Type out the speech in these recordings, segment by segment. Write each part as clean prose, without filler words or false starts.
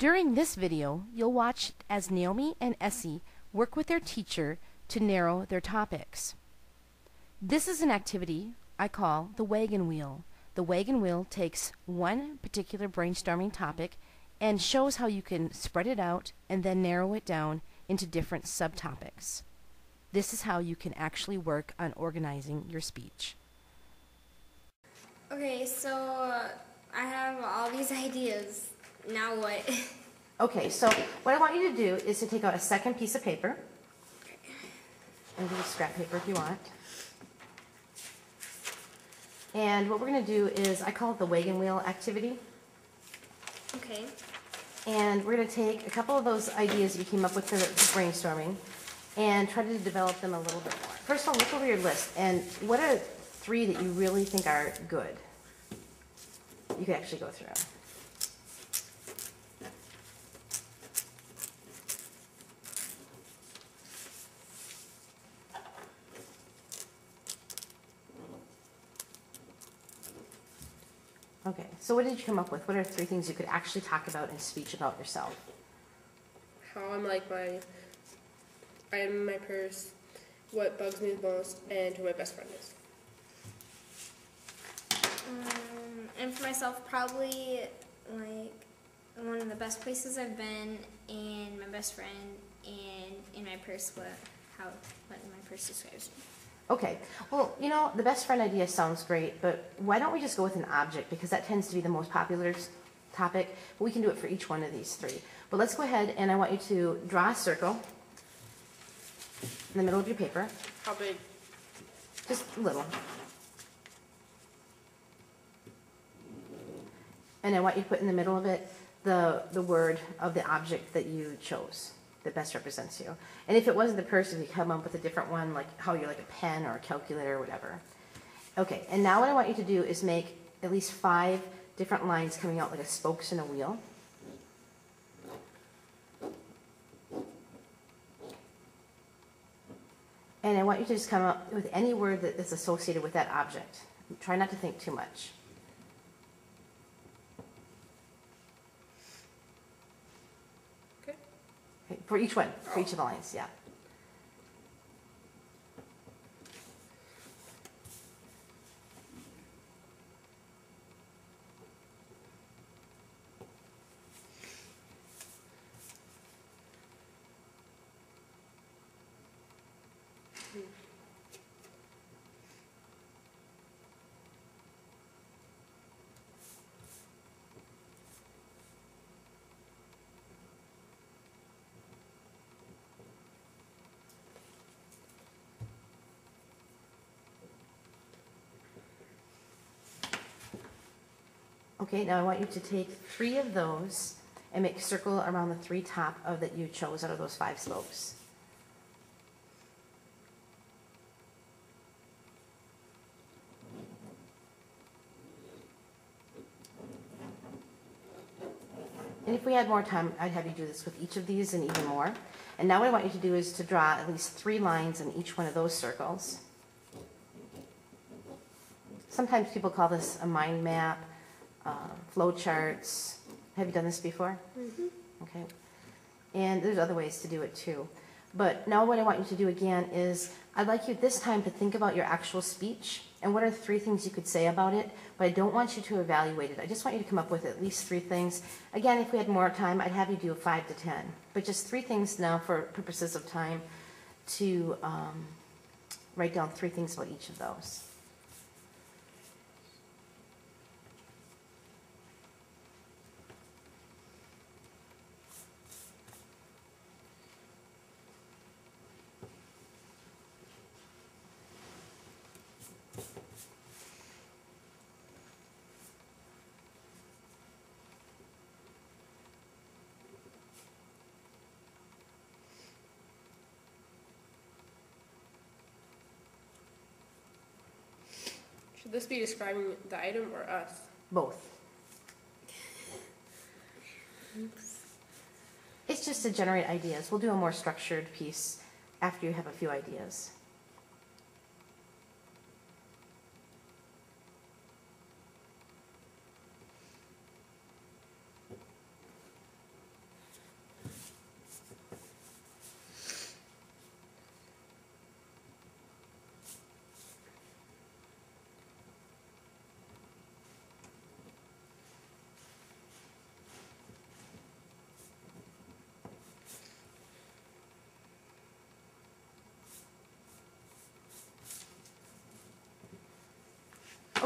During this video, you'll watch as Naomi and Essie work with their teacher to narrow their topics. This is an activity I call the Wagon Wheel. The Wagon Wheel takes one particular brainstorming topic and shows how you can spread it out and then narrow it down into different subtopics. This is how you can actually work on organizing your speech. Okay, so I have all these ideas. Now what? Okay, so what I want you to do is to take out a second piece of paper, and use scrap paper if you want. And what we're going to do is, I call it the Wagon Wheel activity. Okay. And we're going to take a couple of those ideas you came up with for the brainstorming and try to develop them a little bit more. First of all, look over your list, and what are 3 that you really think are good? You could actually go through. Okay, so what did you come up with? What are 3 things you could actually talk about in speech about yourself? How I'm like I am my purse, what bugs me the most, and who my best friend is. And for myself, probably like one of the best places I've been, and my best friend, and in my purse, what my purse describes me. Okay, well, you know, the best friend idea sounds great, but why don't we just go with an object, because that tends to be the most popular topic, but we can do it for each one of these 3. But let's go ahead, and I want you to draw a circle in the middle of your paper. How big? Just a little. And I want you to put in the middle of it the word of the object that you chose that best represents you. And if it wasn't the person, you come up with a different one, like how you're like a pen or a calculator or whatever. Okay, and now what I want you to do is make at least 5 different lines coming out like a spokes in a wheel. And I want you to just come up with any word that is associated with that object. Try not to think too much. Okay. For each one, for each of the lines, yeah. Okay, now I want you to take 3 of those and make a circle around the 3 top of that you chose out of those 5 spokes. And if we had more time, I'd have you do this with each of these and even more. And now what I want you to do is to draw at least 3 lines in each one of those circles. Sometimes people call this a mind map. Flow charts. Have you done this before? Mm-hmm. Okay. And there's other ways to do it too. But now what I want you to do again is, I'd like you this time to think about your actual speech and what are 3 things you could say about it, but I don't want you to evaluate it. I just want you to come up with at least 3 things. Again, if we had more time, I'd have you do 5 to 10. But just 3 things now for purposes of time to write down 3 things about each of those. Should this be describing the item or us? Both. It's just to generate ideas. We'll do a more structured piece after you have a few ideas.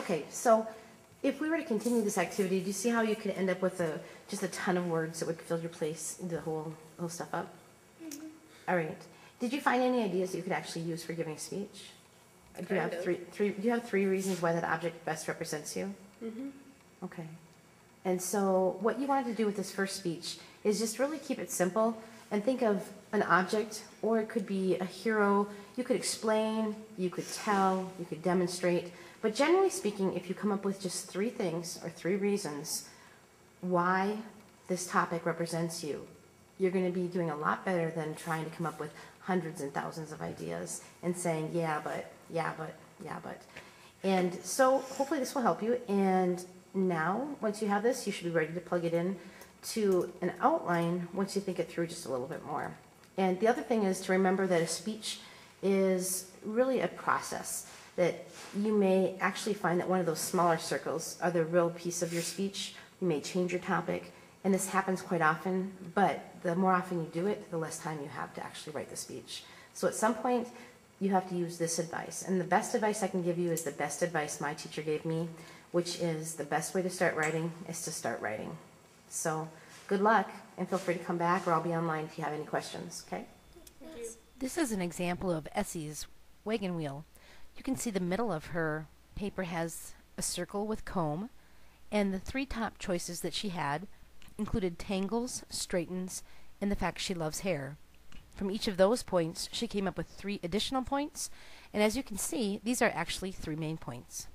Okay, so if we were to continue this activity, do you see how you could end up with just a ton of words that would fill your place into the whole stuff up? Mm-hmm. All right. Did you find any ideas that you could actually use for giving speech? Do you have Kind of. three? Do you have three reasons why that object best represents you? Mm-hmm. Okay. And so what you wanted to do with this first speech is just really keep it simple and think of an object, or it could be a hero. You could explain, you could tell, you could demonstrate. But generally speaking, if you come up with just three things or three reasons why this topic represents you, you're going to be doing a lot better than trying to come up with hundreds and thousands of ideas and saying, yeah, but, yeah, but, yeah, but. And so hopefully this will help you. And now, once you have this, you should be ready to plug it in to an outline once you think it through just a little bit more. And the other thing is to remember that a speech is really a process, that you may actually find that one of those smaller circles are the real piece of your speech. You may change your topic, and this happens quite often, but the more often you do it, the less time you have to actually write the speech. So at some point, you have to use this advice. And the best advice I can give you is the best advice my teacher gave me, which is the best way to start writing is to start writing. So good luck, and feel free to come back, or I'll be online if you have any questions, okay? Thank you. This is an example of Essie's wagon wheel. You can see the middle of her paper has a circle with comb, and the three top choices that she had included tangles, straightens, and the fact she loves hair. From each of those points, she came up with 3 additional points, and as you can see, these are actually 3 main points.